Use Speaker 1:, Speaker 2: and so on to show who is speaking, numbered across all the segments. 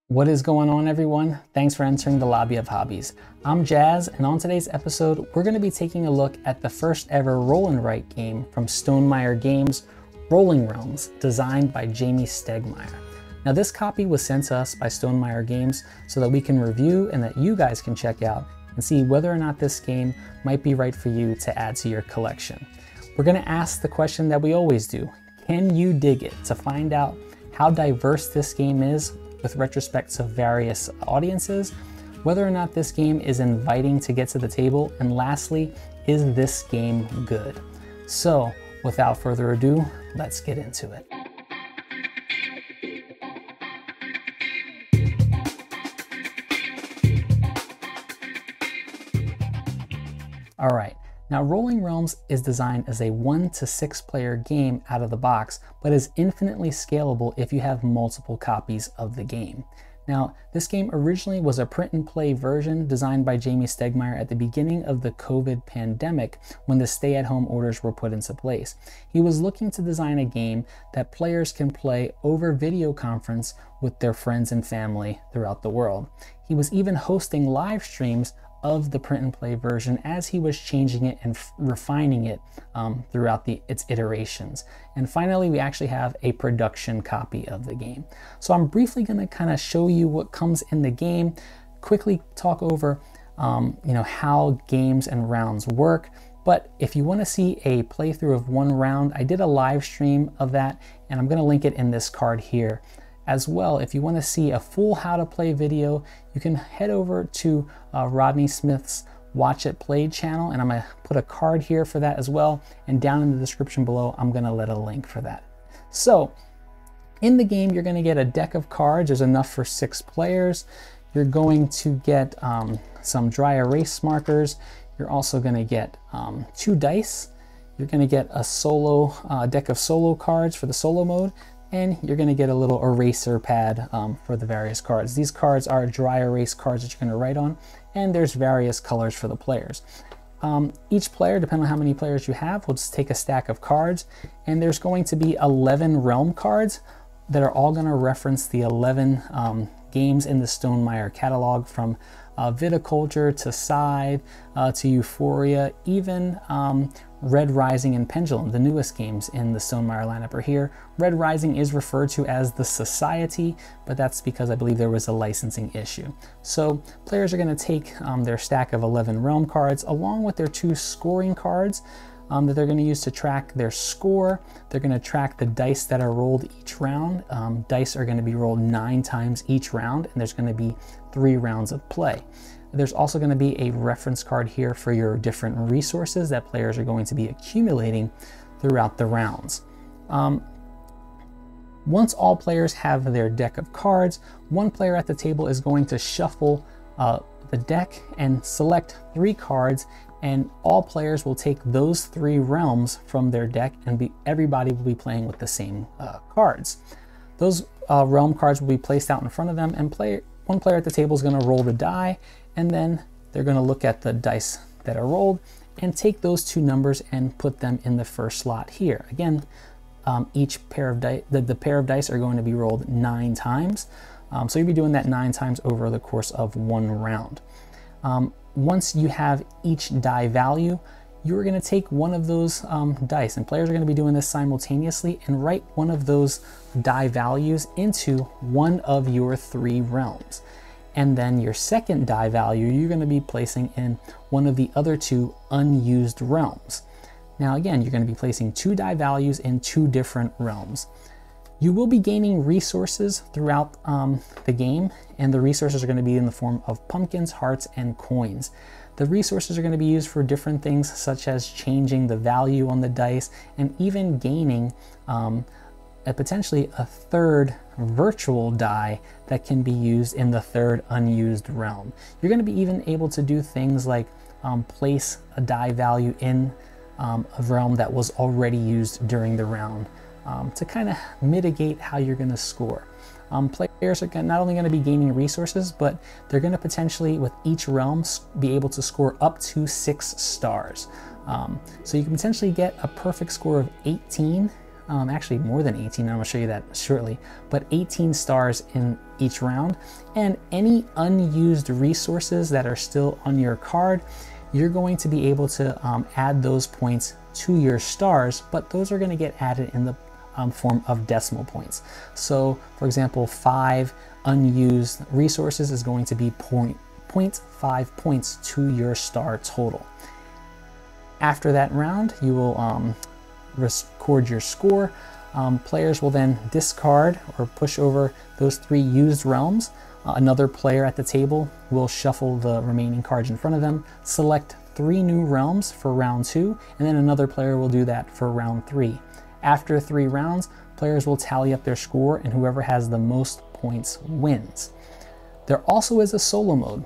Speaker 1: What is going on, everyone? Thanks for entering the lobby of Hobbies. I'm Jazz, and on today's episode, we're going to be taking a look at the first ever roll and write game from Stonemaier Games, Rolling Realms, designed by Jamey Stegmaier. Now, this copy was sent to us by Stonemaier Games so that we can review and that you guys can check out and see whether or not this game might be right for you to add to your collection. We're going to ask the question that we always do: can you dig it? To find out how diverse this game is with retrospect to various audiences, whether or not this game is inviting to get to the table, and lastly, is this game good? So, without further ado, let's get into it. All right. Now, Rolling Realms is designed as a 1 to 6 player game out of the box, but is infinitely scalable if you have multiple copies of the game. Now, this game originally was a print and play version designed by Jamey Stegmaier at the beginning of the COVID pandemic when the stay-at-home orders were put into place. He was looking to design a game that players can play over video conference with their friends and family throughout the world. He was even hosting live streams of the print and play version as he was changing it and refining it throughout its iterations. And finally, we actually have a production copy of the game. So I'm briefly going to kind of show you what comes in the game, quickly talk over how games and rounds work. But if you want to see a playthrough of one round, I did a live stream of that, and I'm going to link it in this card here. As well, if you want to see a full how to play video, you can head over to Rodney Smith's Watch It Played channel, and I'm going to put a card here for that as well, and down in the description below I'm going to let a link for that. So in the game, you're going to get a deck of cards. There's enough for 6 players. You're going to get some dry erase markers. You're also going to get 2 dice. You're going to get a deck of solo cards for the solo mode, and you're going to get a little eraser pad for the various cards. These cards are dry erase cards that you're going to write on, and there's various colors for the players. Each player, depending on how many players you have, will just take a stack of cards, and there's going to be 11 realm cards that are all going to reference the 11 games in the Stonemaier catalog, from Viticulture to Scythe to Euphoria, even Red Rising and Pendulum, the newest games in the Stonemaier lineup, are here. Red Rising is referred to as the Society, but that's because I believe there was a licensing issue. So players are going to take their stack of 11 realm cards along with their 2 scoring cards that they're going to use to track their score. They're going to track the dice that are rolled each round. Dice are going to be rolled 9 times each round, and there's going to be 3 rounds of play. There's also going to be a reference card here for your different resources that players are going to be accumulating throughout the rounds. Once all players have their deck of cards, one player at the table is going to shuffle the deck and select 3 cards, and all players will take those 3 realms from their deck, and everybody will be playing with the same cards. Those realm cards will be placed out in front of them, and one player at the table is going to roll the die, and then they're going to look at the dice that are rolled and take those 2 numbers and put them in the first slot here. Again, each pair of dice, the pair of dice are going to be rolled 9 times. So you'll be doing that 9 times over the course of one round. Once you have each die value, you're going to take one of those dice, and players are going to be doing this simultaneously, and write one of those die values into one of your 3 realms. And then your second die value, you're going to be placing in one of the other 2 unused realms. Now again, you're going to be placing 2 die values in 2 different realms. You will be gaining resources throughout the game, and the resources are going to be in the form of pumpkins, hearts, and coins. The resources are going to be used for different things, such as changing the value on the dice, and even gaining potentially a 3rd virtual die that can be used in the 3rd unused realm. You're going to be even able to do things like place a die value in a realm that was already used during the round to kind of mitigate how you're going to score. Players are not only going to be gaining resources, but they're going to potentially, with each realm, be able to score up to 6 stars. So you can potentially get a perfect score of 18 actually more than 18, and I'm gonna show you that shortly, but 18 stars in each round. And any unused resources that are still on your card, you're going to be able to add those points to your stars, but those are gonna get added in the form of decimal points. So for example, 5 unused resources is going to be 0.5 points to your star total. After that round, you will record your score. Players will then discard or push over those 3 used realms. Another player at the table will shuffle the remaining cards in front of them, select 3 new realms for round 2, and then another player will do that for round 3. After 3 rounds, players will tally up their score, and whoever has the most points wins. There also is a solo mode.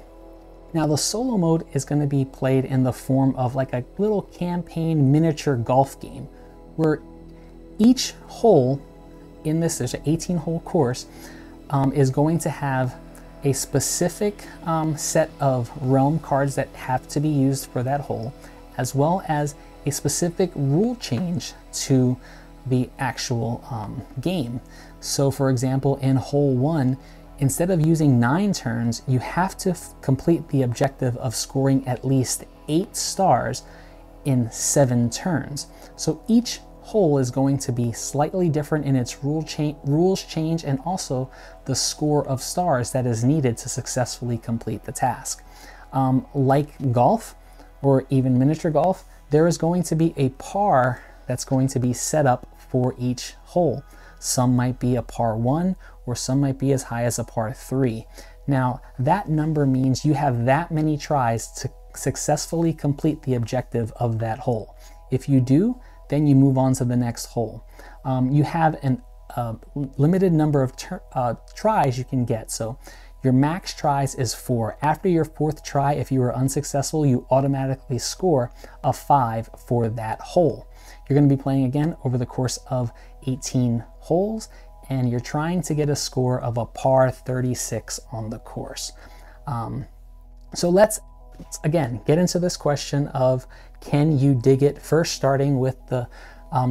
Speaker 1: Now the solo mode is going to be played in the form of like a little campaign miniature golf game, where each hole in this, there's an 18-hole course, is going to have a specific set of realm cards that have to be used for that hole, as well as a specific rule change to the actual game. So for example, in hole 1, instead of using 9 turns, you have to complete the objective of scoring at least 8 stars in 7 turns. So each hole is going to be slightly different in its rules change, and also the score of stars that is needed to successfully complete the task. Like golf, or even miniature golf, there is going to be a par that's going to be set up for each hole. Some might be a par 1, or some might be as high as a par 3. Now, that number means you have that many tries to successfully complete the objective of that hole. If you do, then you move on to the next hole. You have a limited number of tries you can get. So your max tries is 4. After your 4th try, if you are unsuccessful, you automatically score a 5 for that hole. You're going to be playing again over the course of 18 holes, and you're trying to get a score of a par 36 on the course. So let's again get into this question of, can you dig it? First, starting with the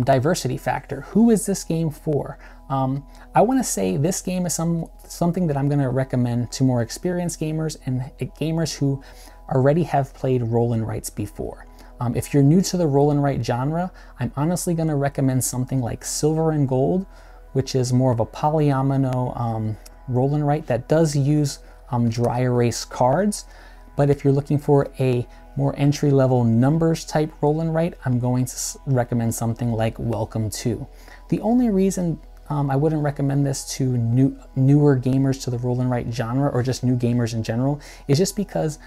Speaker 1: diversity factor. Who is this game for? I want to say this game is something that I'm going to recommend to more experienced gamers and gamers who already have played roll and writes before. If you're new to the roll and write genre, I'm honestly going to recommend something like Silver and Gold, which is more of a polyomino roll and write that does use dry erase cards. But if you're looking for a more entry-level numbers type roll and write, I'm going to recommend something like Welcome To. The only reason I wouldn't recommend this to newer gamers to the roll and write genre, or just new gamers in general, is just because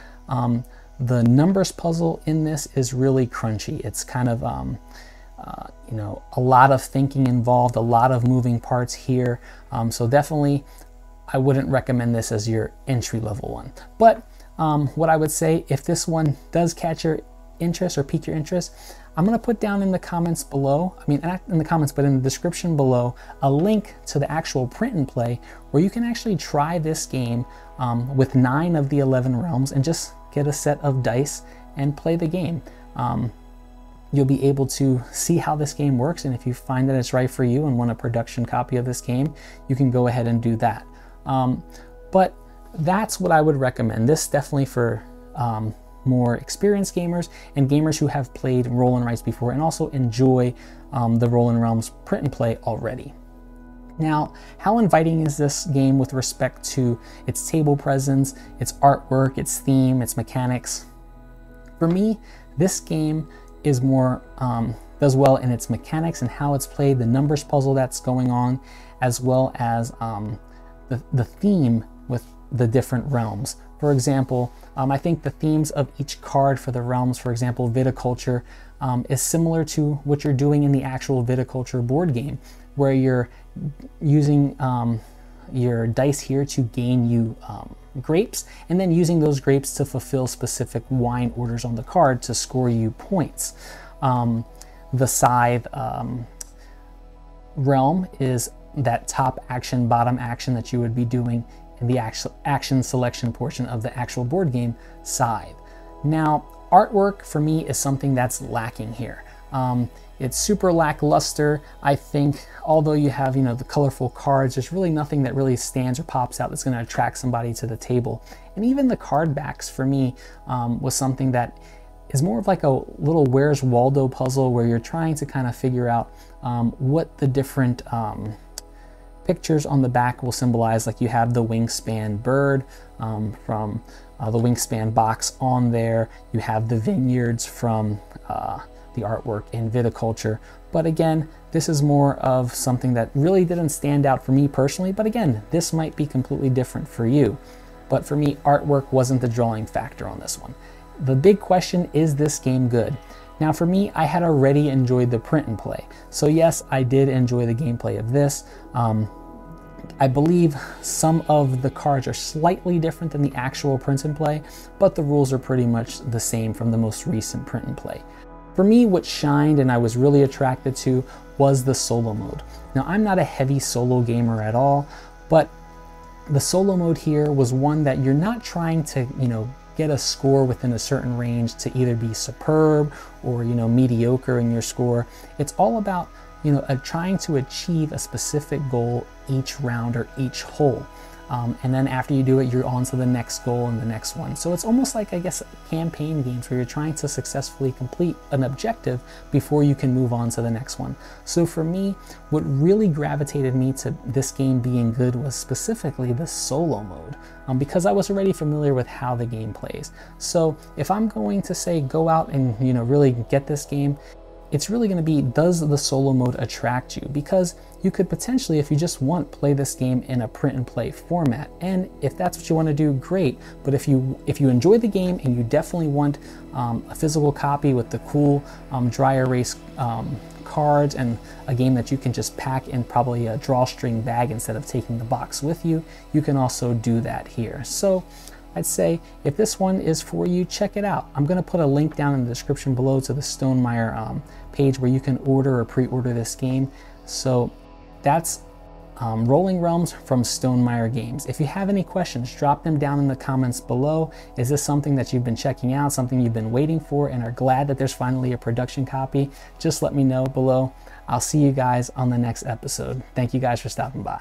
Speaker 1: the numbers puzzle in this is really crunchy. It's kind of you know, a lot of thinking involved, a lot of moving parts here. So definitely I wouldn't recommend this as your entry-level one. But what I would say, if this one does catch your interest or pique your interest, I'm going to put down in the comments below, I mean not in the comments, but in the description below, a link to the actual print and play where you can actually try this game with 9 of the 11 realms and just get a set of dice and play the game. You'll be able to see how this game works, and if you find that it's right for you and want a production copy of this game, you can go ahead and do that. But that's what I would recommend. This definitely for more experienced gamers and gamers who have played roll and writes before and also enjoy the Roll and Realms print and play already. Now, how inviting is this game with respect to its table presence, its artwork, its theme, its mechanics? For me, this game is more does well in its mechanics and how it's played, the numbers puzzle that's going on, as well as the theme with the different realms. For example, I think the themes of each card for the realms, for example, viticulture, is similar to what you're doing in the actual viticulture board game, where you're using your dice here to gain you grapes, and then using those grapes to fulfill specific wine orders on the card to score you points. The scythe realm is that top action, bottom action that you would be doing in the action selection portion of the actual board game, Scythe. Now, artwork for me is something that's lacking here. It's super lackluster. I think although you have, you know, the colorful cards, there's really nothing that really stands or pops out that's going to attract somebody to the table. And even the card backs for me was something that is more of like a little Where's Waldo puzzle, where you're trying to kind of figure out what the different pictures on the back will symbolize. Like you have the wingspan bird from the wingspan box on there. You have the vineyards from the artwork in viticulture. But again, this is more of something that really didn't stand out for me personally. But again, this might be completely different for you. But for me, artwork wasn't the drawing factor on this one. The big question, is this game good? Now for me, I had already enjoyed the print and play. So yes, I did enjoy the gameplay of this. I believe some of the cards are slightly different than the actual print and play, but the rules are pretty much the same from the most recent print and play. For me, what shined and I was really attracted to was the solo mode. Now I'm not a heavy solo gamer at all, but the solo mode here was one that you're not trying to, you know, get a score within a certain range to either be superb or, you know, mediocre in your score. It's all about, you know, trying to achieve a specific goal each round or each hole. And then after you do it, you're on to the next goal and the next one. So it's almost like, I guess, campaign games where you're trying to successfully complete an objective before you can move on to the next one. So for me, what really gravitated me to this game being good was specifically the solo mode, because I was already familiar with how the game plays. So if I'm going to say go out and, you know, really get this game, it's really going to be, does the solo mode attract you? Because you could potentially, if you just want, play this game in a print and play format. And if that's what you want to do, great. But if you enjoy the game and you definitely want a physical copy with the cool dry erase cards and a game that you can just pack in probably a drawstring bag instead of taking the box with you, you can also do that here. So I'd say if this one is for you, check it out. I'm going to put a link down in the description below to the Stonemaier page where you can order or pre-order this game. So that's Rolling Realms from Stonemaier Games. If you have any questions, drop them down in the comments below. Is this something that you've been checking out, something you've been waiting for and are glad that there's finally a production copy? Just let me know below. I'll see you guys on the next episode. Thank you guys for stopping by.